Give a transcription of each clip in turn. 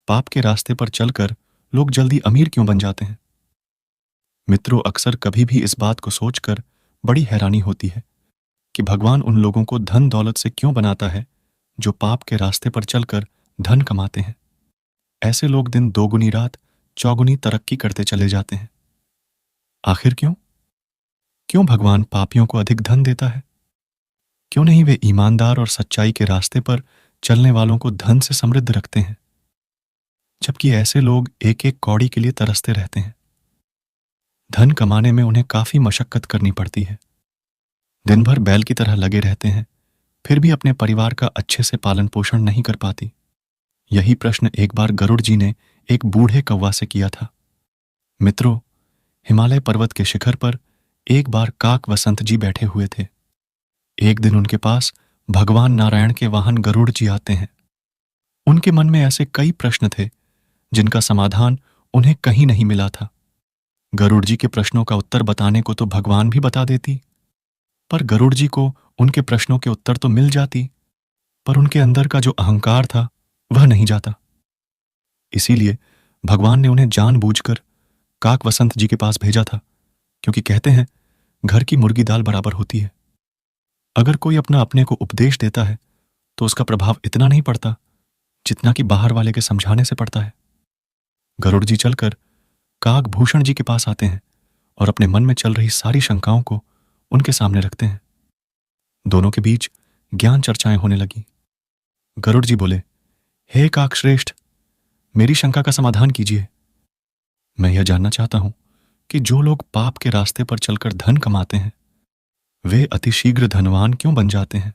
पाप के रास्ते पर चलकर लोग जल्दी अमीर क्यों बन जाते हैं? मित्रों, अक्सर कभी भी इस बात को सोचकर बड़ी हैरानी होती है कि भगवान उन लोगों को धन दौलत से क्यों बनाता है जो पाप के रास्ते पर चलकर धन कमाते हैं। ऐसे लोग दिन दोगुनी रात चौगुनी तरक्की करते चले जाते हैं। आखिर क्यों? क्यों भगवान पापियों को अधिक धन देता है? क्यों नहीं वे ईमानदार और सच्चाई के रास्ते पर चलने वालों को धन से समृद्ध रखते हैं, जबकि ऐसे लोग एक एक कौड़ी के लिए तरसते रहते हैं। धन कमाने में उन्हें काफी मशक्कत करनी पड़ती है। दिन भर बैल की तरह लगे रहते हैं, फिर भी अपने परिवार का अच्छे से पालन पोषण नहीं कर पाती। यही प्रश्न एक बार गरुड़ जी ने एक बूढ़े कौवा से किया था। मित्रों, हिमालय पर्वत के शिखर पर एक बार काक वसंत जी बैठे हुए थे। एक दिन उनके पास भगवान नारायण के वाहन गरुड़ जी आते हैं। उनके मन में ऐसे कई प्रश्न थे जिनका समाधान उन्हें कहीं नहीं मिला था। गरुड़ जी के प्रश्नों का उत्तर बताने को तो भगवान भी बता देती, पर गरुड़ जी को उनके प्रश्नों के उत्तर तो मिल जाती, पर उनके अंदर का जो अहंकार था वह नहीं जाता। इसीलिए भगवान ने उन्हें जानबूझकर काक वसंत जी के पास भेजा था, क्योंकि कहते हैं घर की मुर्गी दाल बराबर होती है। अगर कोई अपना अपने को उपदेश देता है तो उसका प्रभाव इतना नहीं पड़ता जितना कि बाहर वाले के समझाने से पड़ता है। गरुड़ जी चलकर काक भूषण जी के पास आते हैं और अपने मन में चल रही सारी शंकाओं को उनके सामने रखते हैं। दोनों के बीच ज्ञान चर्चाएं होने लगी। गरुड़ जी बोले, हे काक श्रेष्ठ, मेरी शंका का समाधान कीजिए। मैं यह जानना चाहता हूं कि जो लोग पाप के रास्ते पर चलकर धन कमाते हैं वे अतिशीघ्र धनवान क्यों बन जाते हैं?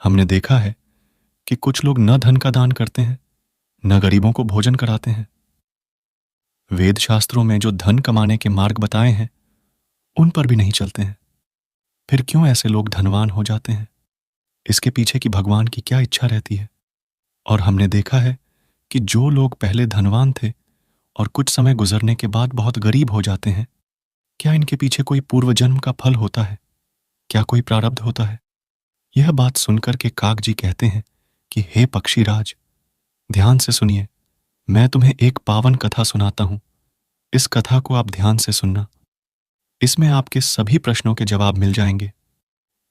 हमने देखा है कि कुछ लोग न धन का दान करते हैं, न गरीबों को भोजन कराते हैं। वेद शास्त्रों में जो धन कमाने के मार्ग बताए हैं उन पर भी नहीं चलते हैं। फिर क्यों ऐसे लोग धनवान हो जाते हैं? इसके पीछे की भगवान की क्या इच्छा रहती है? और हमने देखा है कि जो लोग पहले धनवान थे और कुछ समय गुजरने के बाद बहुत गरीब हो जाते हैं, क्या इनके पीछे कोई पूर्व जन्म का फल होता है? क्या कोई प्रारब्ध होता है? यह बात सुनकर के काक जी कहते हैं कि हे पक्षीराज, ध्यान से सुनिए, मैं तुम्हें एक पावन कथा सुनाता हूं। इस कथा को आप ध्यान से सुनना, इसमें आपके सभी प्रश्नों के जवाब मिल जाएंगे।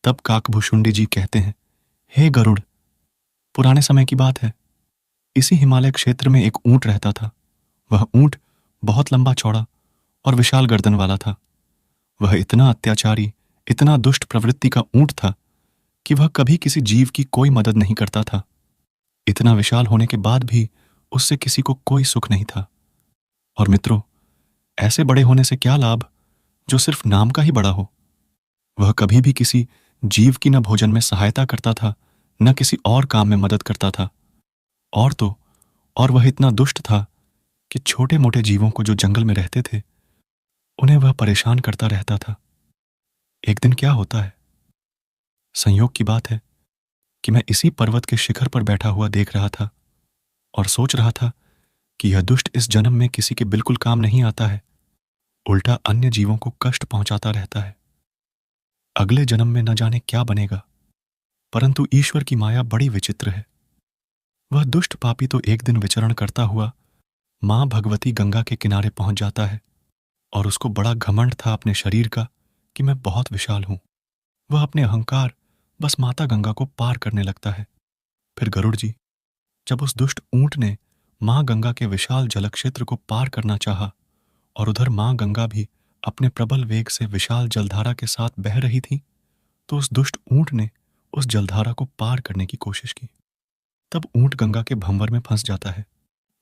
तब काकभूषुंडी जी कहते हैं, हे गरुड़, पुराने समय की बात है। इसी हिमालय क्षेत्र में एक ऊंट रहता था। वह ऊंट बहुत लंबा चौड़ा और विशाल गर्दन वाला था। वह इतना अत्याचारी, इतना दुष्ट प्रवृत्ति का ऊंट था कि वह कभी किसी जीव की कोई मदद नहीं करता था। इतना विशाल होने के बाद भी उससे किसी को कोई सुख नहीं था। और मित्रों, ऐसे बड़े होने से क्या लाभ जो सिर्फ नाम का ही बड़ा हो। वह कभी भी किसी जीव की न भोजन में सहायता करता था, न किसी और काम में मदद करता था। और तो और वह इतना दुष्ट था कि छोटे मोटे जीवों को जो जंगल में रहते थे उन्हें वह परेशान करता रहता था। एक दिन क्या होता है, संयोग की बात है कि मैं इसी पर्वत के शिखर पर बैठा हुआ देख रहा था और सोच रहा था कि यह दुष्ट इस जन्म में किसी के बिल्कुल काम नहीं आता है, उल्टा अन्य जीवों को कष्ट पहुंचाता रहता है। अगले जन्म में न जाने क्या बनेगा, परंतु ईश्वर की माया बड़ी विचित्र है। वह दुष्ट पापी तो एक दिन विचरण करता हुआ मां भगवती गंगा के किनारे पहुंच जाता है और उसको बड़ा घमंड था अपने शरीर का कि मैं बहुत विशाल हूं। वह अपने अहंकार बस माता गंगा को पार करने लगता है। फिर गरुड़ जी, जब उस दुष्ट ऊंट ने मां गंगा के विशाल जलक्षेत्र को पार करना चाहा और उधर मां गंगा भी अपने प्रबल वेग से विशाल जलधारा के साथ बह रही थी, तो उस दुष्ट ऊंट ने उस जलधारा को पार करने की कोशिश की। तब ऊंट गंगा के भंवर में फंस जाता है।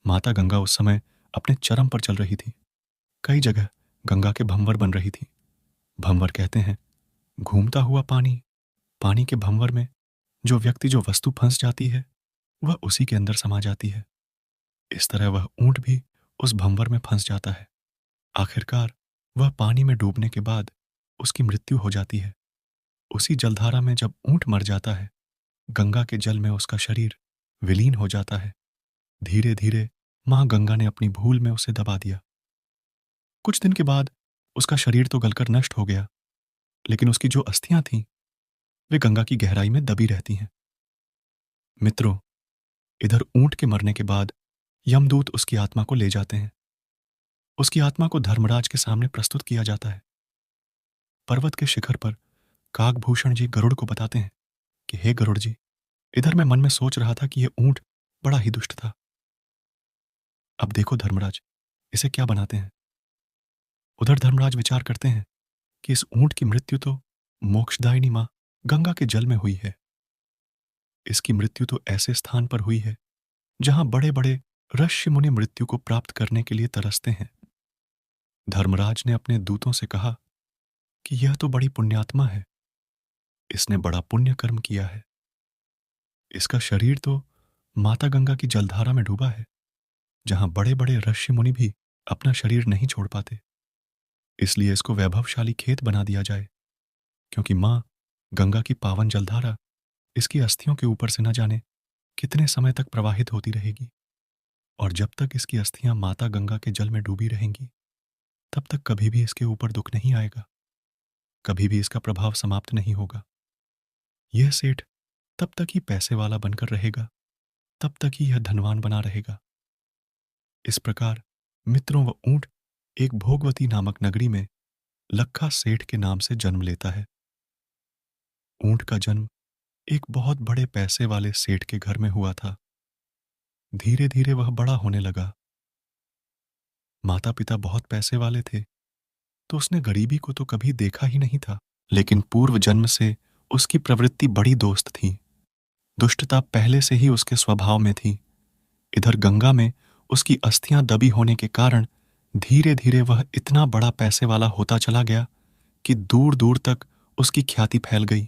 माता गंगा उस समय अपने चरम पर चल रही थी। कई जगह गंगा के भंवर बन रही थी। भंवर कहते हैं घूमता हुआ पानी। पानी के भंवर में जो व्यक्ति, जो वस्तु फंस जाती है वह उसी के अंदर समा जाती है। इस तरह वह ऊंट भी उस भंवर में फंस जाता है। आखिरकार वह पानी में डूबने के बाद उसकी मृत्यु हो जाती है। उसी जलधारा में जब ऊंट मर जाता है, गंगा के जल में उसका शरीर विलीन हो जाता है। धीरे धीरे मां गंगा ने अपनी भूल में उसे दबा दिया। कुछ दिन के बाद उसका शरीर तो गलकर नष्ट हो गया, लेकिन उसकी जो अस्थियां थीं वे गंगा की गहराई में दबी रहती हैं। मित्रों, इधर ऊंट के मरने के बाद यमदूत उसकी आत्मा को ले जाते हैं। उसकी आत्मा को धर्मराज के सामने प्रस्तुत किया जाता है। पर्वत के शिखर पर काकभूषण जी गरुड़ को बताते हैं कि हे गरुड़ जी, इधर मैं मन में सोच रहा था कि यह ऊंट बड़ा ही दुष्ट था। अब देखो धर्मराज, इसे क्या बनाते हैं। उधर धर्मराज विचार करते हैं कि इस ऊंट की मृत्यु तो मोक्षदायिनी मां गंगा के जल में हुई है। इसकी मृत्यु तो ऐसे स्थान पर हुई है जहां बड़े बड़े ऋषि मुनि मृत्यु को प्राप्त करने के लिए तरसते हैं। धर्मराज ने अपने दूतों से कहा कि यह तो बड़ी पुण्यात्मा है, इसने बड़ा पुण्य कर्म किया है। इसका शरीर तो माता गंगा की जलधारा में डूबा है, जहां बड़े बड़े ऋषि मुनि भी अपना शरीर नहीं छोड़ पाते। इसलिए इसको वैभवशाली खेत बना दिया जाए, क्योंकि मां गंगा की पावन जलधारा इसकी अस्थियों के ऊपर से न जाने कितने समय तक प्रवाहित होती रहेगी, और जब तक इसकी अस्थियां माता गंगा के जल में डूबी रहेंगी, तब तक कभी भी इसके ऊपर दुख नहीं आएगा, कभी भी इसका प्रभाव समाप्त नहीं होगा। यह सेठ तब तक ही पैसे वाला बनकर रहेगा, तब तक ही यह धनवान बना रहेगा। इस प्रकार मित्रों व ऊंट एक भोगवती नामक नगरी में लखा सेठ के नाम से जन्म लेता है। ऊंट का जन्म एक बहुत बड़े पैसे वाले सेठ के घर में हुआ था। धीरे धीरे वह बड़ा होने लगा। माता पिता बहुत पैसे वाले थे, तो उसने गरीबी को तो कभी देखा ही नहीं था। लेकिन पूर्व जन्म से उसकी प्रवृत्ति बड़ी दोस्त थी। दुष्टता पहले से ही उसके स्वभाव में थी। इधर गंगा में उसकी अस्थियां दबी होने के कारण धीरे धीरे वह इतना बड़ा पैसे वाला होता चला गया कि दूर दूर तक उसकी ख्याति फैल गई।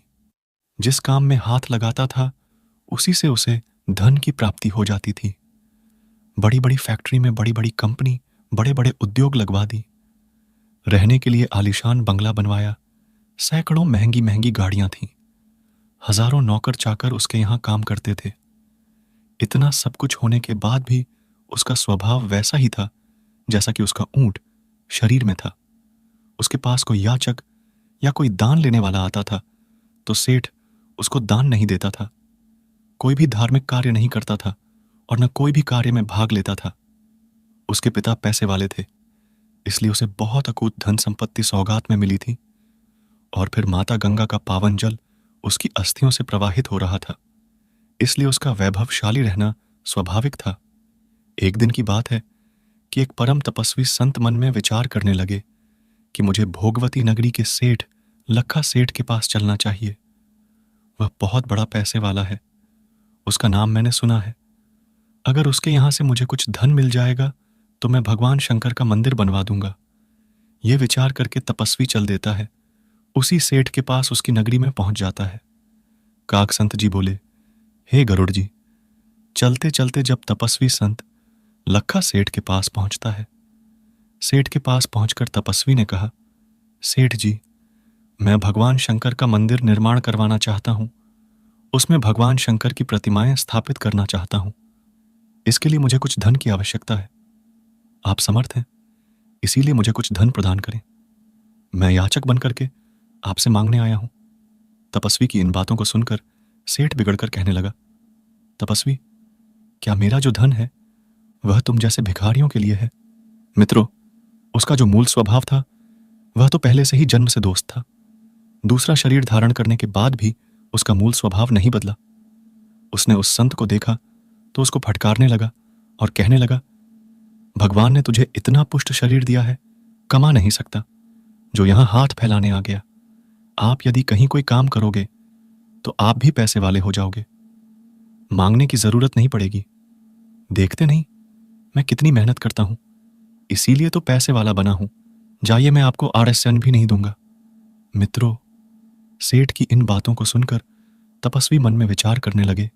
जिस काम में हाथ लगाता था, उसी से उसे धन की प्राप्ति हो जाती थी। बड़ी बड़ी फैक्ट्री में बड़ी बड़ी कंपनी, बड़े बड़े उद्योग लगवा दी। रहने के लिए आलीशान बंगला बनवाया। सैकड़ों महंगी महंगी गाड़ियां थीं। हजारों नौकर चाकर उसके यहां काम करते थे। इतना सब कुछ होने के बाद भी उसका स्वभाव वैसा ही था जैसा कि उसका ऊंट शरीर में था। उसके पास कोई याचक या कोई दान लेने वाला आता था तो सेठ उसको दान नहीं देता था। कोई भी धार्मिक कार्य नहीं करता था और न कोई भी कार्य में भाग लेता था। उसके पिता पैसे वाले थे, इसलिए उसे बहुत अकूत धन संपत्ति सौगात में मिली थी, और फिर माता गंगा का पावन जल उसकी अस्थियों से प्रवाहित हो रहा था, इसलिए उसका वैभवशाली रहना स्वाभाविक था। एक दिन की बात है कि एक परम तपस्वी संत मन में विचार करने लगे कि मुझे भोगवती नगरी के सेठ लखा सेठ के पास चलना चाहिए। वह बहुत बड़ा पैसे वाला है, उसका नाम मैंने सुना है। अगर उसके यहां से मुझे कुछ धन मिल जाएगा तो मैं भगवान शंकर का मंदिर बनवा दूंगा। यह विचार करके तपस्वी चल देता है। उसी सेठ के पास उसकी नगरी में पहुंच जाता है। काक संत जी बोले, हे गरुड़ जी, चलते चलते जब तपस्वी संत लखा सेठ के पास पहुंचता है, सेठ के पास पहुंचकर तपस्वी ने कहा, सेठ जी, मैं भगवान शंकर का मंदिर निर्माण करवाना चाहता हूं। उसमें भगवान शंकर की प्रतिमाएं स्थापित करना चाहता हूं। इसके लिए मुझे कुछ धन की आवश्यकता है। आप समर्थ हैं, इसीलिए मुझे कुछ धन प्रदान करें। मैं याचक बनकर के आपसे मांगने आया हूं। तपस्वी की इन बातों को सुनकर सेठ बिगड़कर कहने लगा, तपस्वी, क्या मेरा जो धन है वह तुम जैसे भिखारियों के लिए है? मित्रों, उसका जो मूल स्वभाव था वह तो पहले से ही जन्म से दोस्त था। दूसरा शरीर धारण करने के बाद भी उसका मूल स्वभाव नहीं बदला। उसने उस संत को देखा तो उसको फटकारने लगा और कहने लगा, भगवान ने तुझे इतना पुष्ट शरीर दिया है, कमा नहीं सकता, जो यहां हाथ फैलाने आ गया। आप यदि कहीं कोई काम करोगे तो आप भी पैसे वाले हो जाओगे। मांगने की जरूरत नहीं पड़ेगी। देखते नहीं मैं कितनी मेहनत करता हूं, इसीलिए तो पैसे वाला बना हूं। जाइए, मैं आपको आरस्यन भी नहीं दूंगा। मित्रों, सेठ की इन बातों को सुनकर तपस्वी मन में विचार करने लगे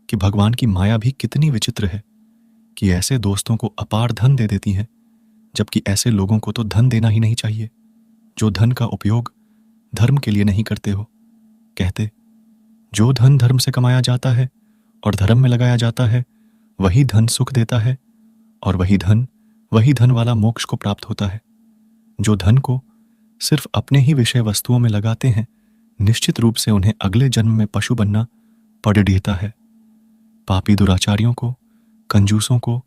कि भगवान की माया भी कितनी विचित्र है कि ऐसे दोस्तों को अपार धन दे देती है, जबकि ऐसे लोगों को तो धन देना ही नहीं चाहिए जो धन का उपयोग धर्म के लिए नहीं करते हो। कहते, जो धन धर्म से कमाया जाता है और धर्म में लगाया जाता है, वही धन सुख देता है, और वही धन वाला मोक्ष को प्राप्त होता है। जो धन को सिर्फ अपने ही विषय वस्तुओं में लगाते हैं, निश्चित रूप से उन्हें अगले जन्म में पशु बनना पड़ देता है। पापी दुराचारियों को, कंजूसों को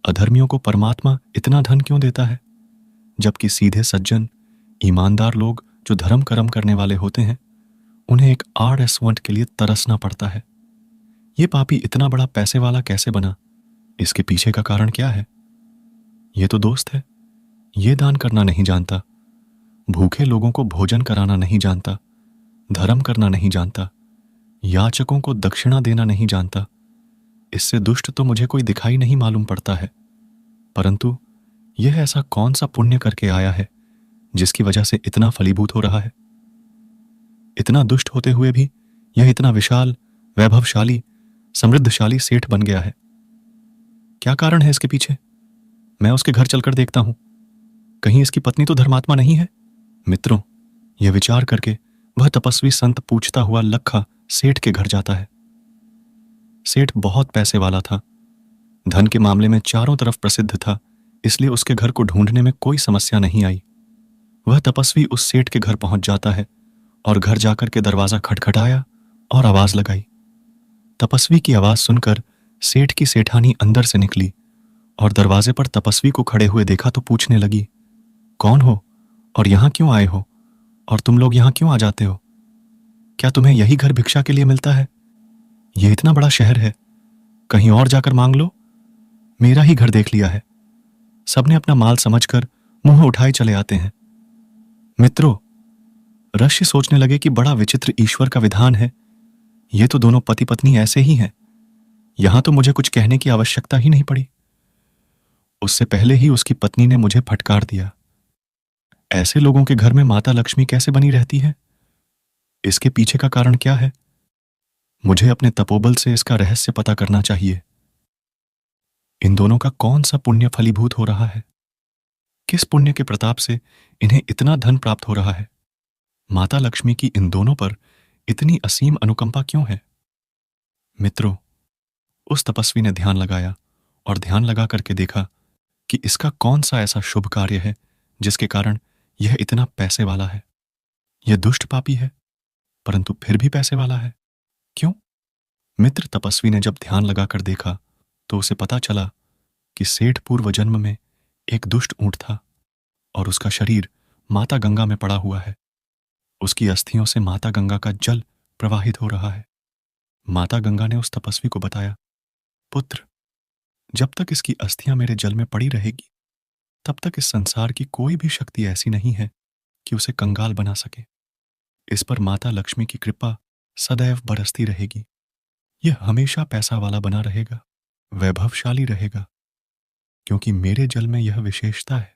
अधर्मियों को परमात्मा इतना धन क्यों देता है, जबकि सीधे सज्जन ईमानदार लोग जो धर्म कर्म करने वाले होते हैं उन्हें एक आड़ ऐसवंट के लिए तरसना पड़ता है। ये पापी इतना बड़ा पैसे वाला कैसे बना? इसके पीछे का कारण क्या है? ये तो दोस्त है, ये दान करना नहीं जानता, भूखे लोगों को भोजन कराना नहीं जानता, धर्म करना नहीं जानता, याचकों को दक्षिणा देना नहीं जानता। इससे दुष्ट तो मुझे कोई दिखाई नहीं मालूम पड़ता है, परंतु यह ऐसा कौन सा पुण्य करके आया है जिसकी वजह से इतना फलीभूत हो रहा है? इतना दुष्ट होते हुए भी यह इतना विशाल, वैभवशाली, समृद्धशाली सेठ बन गया है। क्या कारण है इसके पीछे? मैं उसके घर चलकर देखता हूं, कहीं इसकी पत्नी तो धर्मात्मा नहीं है। मित्रों, यह विचार करके वह तपस्वी संत पूछता हुआ लखा सेठ के घर जाता है। सेठ बहुत पैसे वाला था, धन के मामले में चारों तरफ प्रसिद्ध था, इसलिए उसके घर को ढूंढने में कोई समस्या नहीं आई। वह तपस्वी उस सेठ के घर पहुंच जाता है और घर जाकर के दरवाजा खटखटाया और आवाज लगाई। तपस्वी की आवाज सुनकर सेठ की सेठानी अंदर से निकली और दरवाजे पर तपस्वी को खड़े हुए देखा तो पूछने लगी, कौन हो और यहां क्यों आए हो, और तुम लोग यहां क्यों आ जाते हो? क्या तुम्हें यही घर भिक्षा के लिए मिलता है? यह इतना बड़ा शहर है, कहीं और जाकर मांग लो। मेरा ही घर देख लिया है। सबने अपना माल समझकर मुंह उठाए चले आते हैं। मित्रों, ऋषि सोचने लगे कि बड़ा विचित्र ईश्वर का विधान है। ये तो दोनों पति पत्नी ऐसे ही हैं, यहां तो मुझे कुछ कहने की आवश्यकता ही नहीं पड़ी। उससे पहले ही उसकी पत्नी ने मुझे फटकार दिया। ऐसे लोगों के घर में माता लक्ष्मी कैसे बनी रहती है? इसके पीछे का कारण क्या है? मुझे अपने तपोबल से इसका रहस्य पता करना चाहिए। इन दोनों का कौन सा पुण्य फलीभूत हो रहा है? किस पुण्य के प्रताप से इन्हें इतना धन प्राप्त हो रहा है? माता लक्ष्मी की इन दोनों पर इतनी असीम अनुकंपा क्यों है? मित्रों, उस तपस्वी ने ध्यान लगाया और ध्यान लगा करके देखा कि इसका कौन सा ऐसा शुभ कार्य है जिसके कारण यह इतना पैसे वाला है। यह दुष्ट पापी है, परंतु फिर भी पैसे वाला है। क्यों? मित्र तपस्वी ने जब ध्यान लगाकर देखा तो उसे पता चला कि सेठ पूर्व जन्म में एक दुष्ट ऊंट था और उसका शरीर माता गंगा में पड़ा हुआ है। उसकी अस्थियों से माता गंगा का जल प्रवाहित हो रहा है। माता गंगा ने उस तपस्वी को बताया, पुत्र, जब तक इसकी अस्थियां मेरे जल में पड़ी रहेगी तब तक इस संसार की कोई भी शक्ति ऐसी नहीं है कि उसे कंगाल बना सके। इस पर माता लक्ष्मी की कृपा सदैव बरसती रहेगी। यह हमेशा पैसा वाला बना रहेगा, वैभवशाली रहेगा, क्योंकि मेरे जल में यह विशेषता है।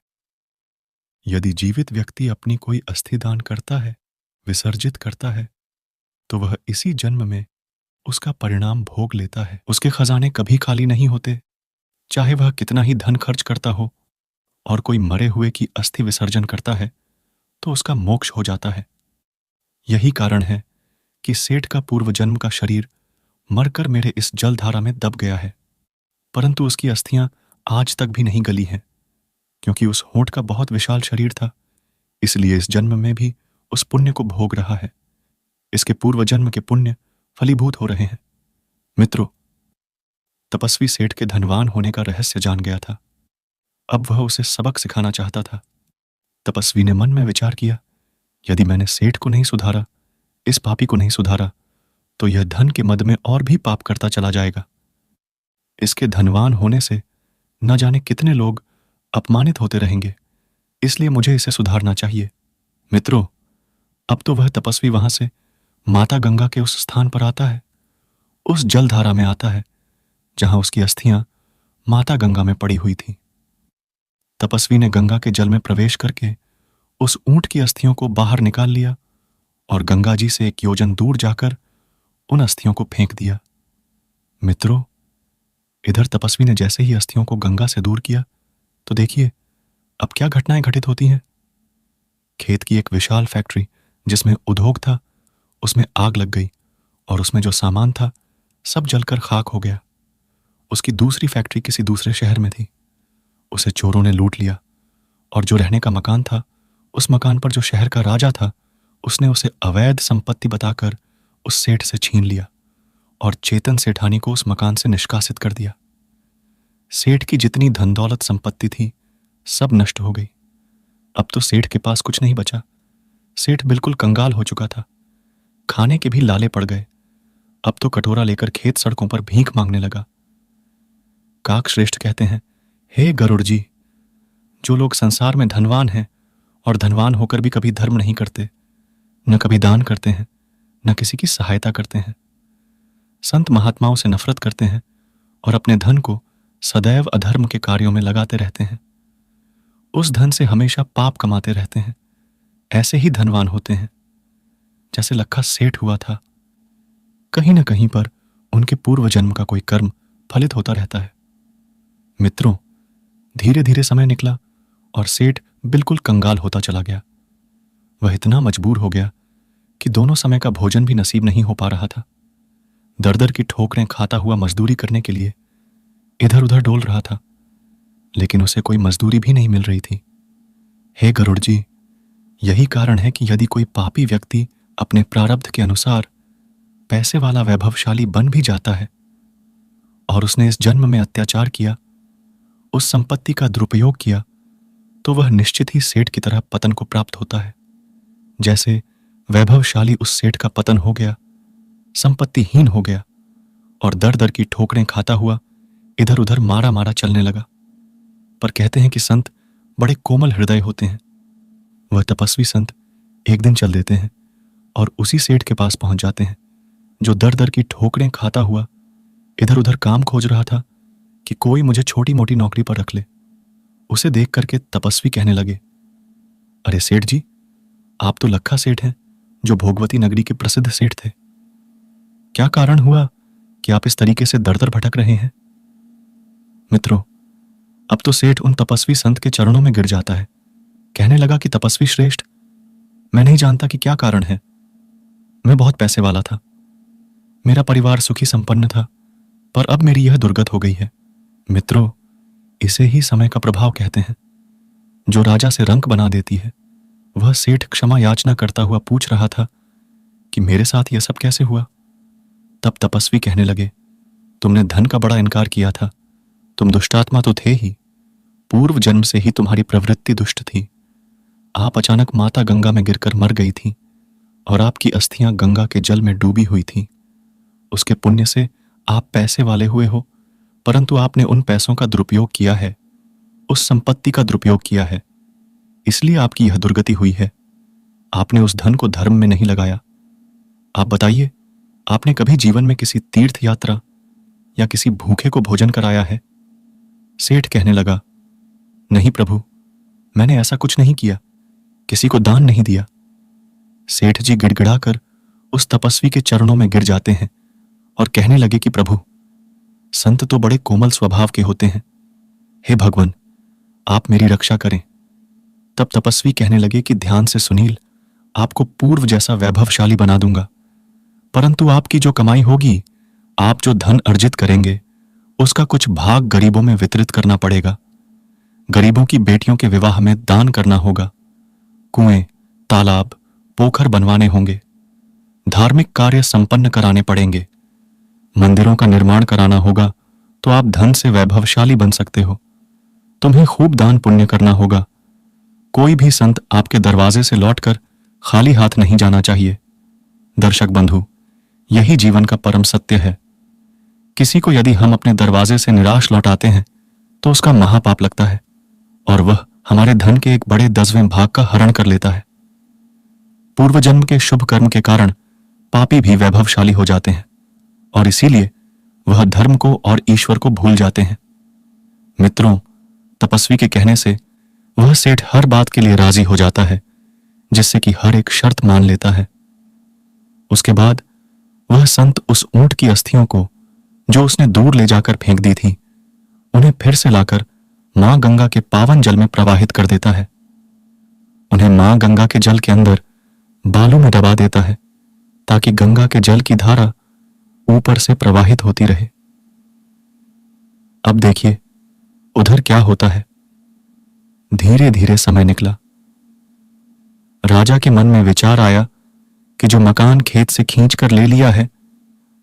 यदि जीवित व्यक्ति अपनी कोई अस्थि दान करता है, विसर्जित करता है, तो वह इसी जन्म में उसका परिणाम भोग लेता है। उसके खजाने कभी खाली नहीं होते, चाहे वह कितना ही धन खर्च करता हो। और कोई मरे हुए की अस्थि विसर्जन करता है तो उसका मोक्ष हो जाता है। यही कारण है कि सेठ का पूर्व जन्म का शरीर मरकर मेरे इस जलधारा में दब गया है, परंतु उसकी अस्थियां आज तक भी नहीं गली हैं, क्योंकि उस होंठ का बहुत विशाल शरीर था, इसलिए इस जन्म में भी उस पुण्य को भोग रहा है। इसके पूर्व जन्म के पुण्य फलीभूत हो रहे हैं। मित्रों, तपस्वी सेठ के धनवान होने का रहस्य जान गया था। अब वह उसे सबक सिखाना चाहता था। तपस्वी ने मन में विचार किया, यदि मैंने सेठ को नहीं सुधारा, इस पापी को नहीं सुधारा, तो यह धन के मद में और भी पाप करता चला जाएगा। इसके धनवान होने से न जाने कितने लोग अपमानित होते रहेंगे, इसलिए मुझे इसे सुधारना चाहिए। मित्रों, अब तो वह तपस्वी वहां से माता गंगा के उस स्थान पर आता है, उस जलधारा में आता है जहां उसकी अस्थियां माता गंगा में पड़ी हुई थीं। तपस्वी ने गंगा के जल में प्रवेश करके उस ऊंट की अस्थियों को बाहर निकाल लिया और गंगा जी से 1 योजन दूर जाकर उन अस्थियों को फेंक दिया। मित्रों, इधर तपस्वी ने जैसे ही अस्थियों को गंगा से दूर किया तो देखिए अब क्या घटनाएं घटित होती हैं। खेत की एक विशाल फैक्ट्री जिसमें उद्योग था, उसमें आग लग गई और उसमें जो सामान था सब जलकर खाक हो गया। उसकी दूसरी फैक्ट्री किसी दूसरे शहर में थी, उसे चोरों ने लूट लिया और जो रहने का मकान था, उस मकान पर जो शहर का राजा था, उसने उसे अवैध संपत्ति बताकर उस सेठ से छीन लिया और चेतन सेठानी को उस मकान से निष्कासित कर दिया। सेठ की जितनी धन दौलत संपत्ति थी सब नष्ट हो गई। अब तो सेठ के पास कुछ नहीं बचा। सेठ बिल्कुल कंगाल हो चुका था। खाने के भी लाले पड़ गए। अब तो कटोरा लेकर खेत सड़कों पर भीख मांगने लगा। काक श्रेष्ठ कहते हैं, हे गरुड़ जी, जो लोग संसार में धनवान हैं और धनवान होकर भी कभी धर्म नहीं करते, न कभी दान करते हैं, न किसी की सहायता करते हैं, संत महात्माओं से नफरत करते हैं और अपने धन को सदैव अधर्म के कार्यों में लगाते रहते हैं, उस धन से हमेशा पाप कमाते रहते हैं, ऐसे ही धनवान होते हैं। जैसे लखा सेठ हुआ था, कहीं न कहीं पर उनके पूर्व जन्म का कोई कर्म फलित होता रहता है। मित्रों, धीरे धीरे समय निकला और सेठ बिल्कुल कंगाल होता चला गया। वह इतना मजबूर हो गया कि दोनों समय का भोजन भी नसीब नहीं हो पा रहा था। दर दर की ठोकरें खाता हुआ मजदूरी करने के लिए इधर उधर डोल रहा था, लेकिन उसे कोई मजदूरी भी नहीं मिल रही थी। हे गरुड़ जी, यही कारण है कि यदि कोई पापी व्यक्ति अपने प्रारब्ध के अनुसार पैसे वाला वैभवशाली बन भी जाता है और उसने इस जन्म में अत्याचार किया, उस संपत्ति का दुरुपयोग किया, तो वह निश्चित ही सेठ की तरह पतन को प्राप्त होता है। जैसे वैभवशाली उस सेठ का पतन हो गया, संपत्तिहीन हो गया और दर दर की ठोकरें खाता हुआ इधर उधर मारा मारा चलने लगा। पर कहते हैं कि संत बड़े कोमल हृदय होते हैं। वह तपस्वी संत एक दिन चल देते हैं और उसी सेठ के पास पहुंच जाते हैं जो दर दर की ठोकरें खाता हुआ इधर उधर काम खोज रहा था कि कोई मुझे छोटी मोटी नौकरी पर रख ले। उसे देख करके तपस्वी कहने लगे, अरे सेठ जी, आप तो लखा सेठ हैं जो भोगवती नगरी के प्रसिद्ध सेठ थे। क्या कारण हुआ कि आप इस तरीके से दर दर भटक रहे हैं? मित्रों, अब तो सेठ उन तपस्वी संत के चरणों में गिर जाता है। कहने लगा कि तपस्वी श्रेष्ठ, मैं नहीं जानता कि क्या कारण है। मैं बहुत पैसे वाला था, मेरा परिवार सुखी संपन्न था, पर अब मेरी यह दुर्गत हो गई है। मित्रों, इसे ही समय का प्रभाव कहते हैं, जो राजा से रंक बना देती है। वह सेठ क्षमा याचना करता हुआ पूछ रहा था कि मेरे साथ यह सब कैसे हुआ? तब तपस्वी कहने लगे, तुमने धन का बड़ा इनकार किया था, तुम दुष्टात्मा तो थे ही, पूर्व जन्म से ही तुम्हारी प्रवृत्ति दुष्ट थी। आप अचानक माता गंगा में गिरकर मर गई थी और आपकी अस्थियां गंगा के जल में डूबी हुई थी। उसके पुण्य से आप पैसे वाले हुए हो, परंतु आपने उन पैसों का दुरुपयोग किया है, उस संपत्ति का दुरुपयोग किया है, इसलिए आपकी यह दुर्गति हुई है। आपने उस धन को धर्म में नहीं लगाया। आप बताइए, आपने कभी जीवन में किसी तीर्थ यात्रा या किसी भूखे को भोजन कराया है? सेठ कहने लगा, नहीं प्रभु, मैंने ऐसा कुछ नहीं किया, किसी को दान नहीं दिया। सेठ जी गिड़गिड़ाकर उस तपस्वी के चरणों में गिर जाते हैं और कहने लगे कि प्रभु, संत तो बड़े कोमल स्वभाव के होते हैं, हे भगवान, आप मेरी रक्षा करें। तब तपस्वी कहने लगे कि ध्यान से सुनील, आपको पूर्व जैसा वैभवशाली बना दूंगा, परंतु आपकी जो कमाई होगी, आप जो धन अर्जित करेंगे, उसका कुछ भाग गरीबों में वितरित करना पड़ेगा। गरीबों की बेटियों के विवाह में दान करना होगा, कुएं, तालाब, पोखर बनवाने होंगे, धार्मिक कार्य संपन्न कराने पड़ेंगे, मंदिरों का निर्माण कराना होगा, तो आप धन से वैभवशाली बन सकते हो। तुम्हें खूब दान पुण्य करना होगा। कोई भी संत आपके दरवाजे से लौटकर खाली हाथ नहीं जाना चाहिए। दर्शक बंधु, यही जीवन का परम सत्य है। किसी को यदि हम अपने दरवाजे से निराश लौटाते हैं तो उसका महापाप लगता है और वह हमारे धन के एक बड़े 10वें भाग का हरण कर लेता है। पूर्व जन्म के शुभ कर्म के कारण पापी भी वैभवशाली हो जाते हैं और इसीलिए वह धर्म को और ईश्वर को भूल जाते हैं। मित्रों, तपस्वी के कहने से वह सेठ हर बात के लिए राजी हो जाता है, जिससे कि हर एक शर्त मान लेता है। उसके बाद वह संत उस ऊंट की अस्थियों को जो उसने दूर ले जाकर फेंक दी थी, उन्हें फिर से लाकर मां गंगा के पावन जल में प्रवाहित कर देता है। उन्हें मां गंगा के जल के अंदर बालू में दबा देता है ताकि गंगा के जल की धारा ऊपर से प्रवाहित होती रहे। अब देखिए उधर क्या होता है। धीरे धीरे समय निकला। राजा के मन में विचार आया कि जो मकान खेत से खींच कर ले लिया है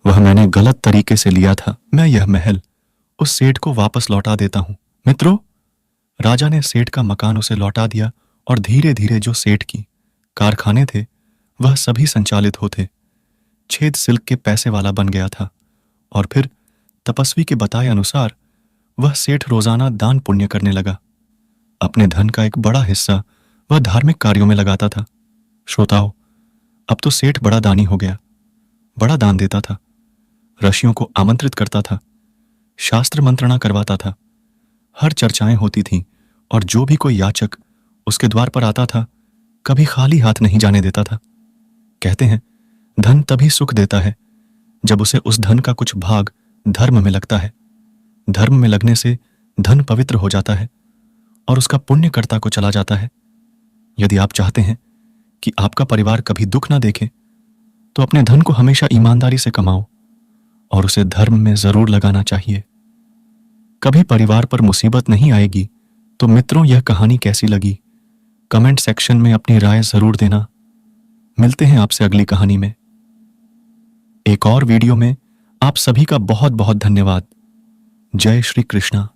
वह मैंने गलत तरीके से लिया था। मैं यह महल उस सेठ को वापस लौटा देता हूं। मित्रों, राजा ने सेठ का मकान उसे लौटा दिया और धीरे धीरे जो सेठ की कारखाने थे वह सभी संचालित होते। छेद सिल्क के पैसे वाला बन गया था और फिर तपस्वी के बताए अनुसार वह सेठ रोजाना दान पुण्य करने लगा। अपने धन का एक बड़ा हिस्सा वह धार्मिक कार्यों में लगाता था। श्रोताओं, अब तो सेठ बड़ा दानी हो गया। बड़ा दान देता था, ऋषियों को आमंत्रित करता था, शास्त्र मंत्रणा करवाता था, हर चर्चाएं होती थीं और जो भी कोई याचक उसके द्वार पर आता था कभी खाली हाथ नहीं जाने देता था। कहते हैं धन तभी सुख देता है जब उसे उस धन का कुछ भाग धर्म में लगता है। धर्म में लगने से धन पवित्र हो जाता है और उसका पुण्य कर्ता को चला जाता है। यदि आप चाहते हैं कि आपका परिवार कभी दुख ना देखे तो अपने धन को हमेशा ईमानदारी से कमाओ और उसे धर्म में जरूर लगाना चाहिए। कभी परिवार पर मुसीबत नहीं आएगी। तो मित्रों, यह कहानी कैसी लगी कमेंट सेक्शन में अपनी राय जरूर देना। मिलते हैं आपसे अगली कहानी में, एक और वीडियो में। आप सभी का बहुत बहुत धन्यवाद। जय श्री कृष्णा।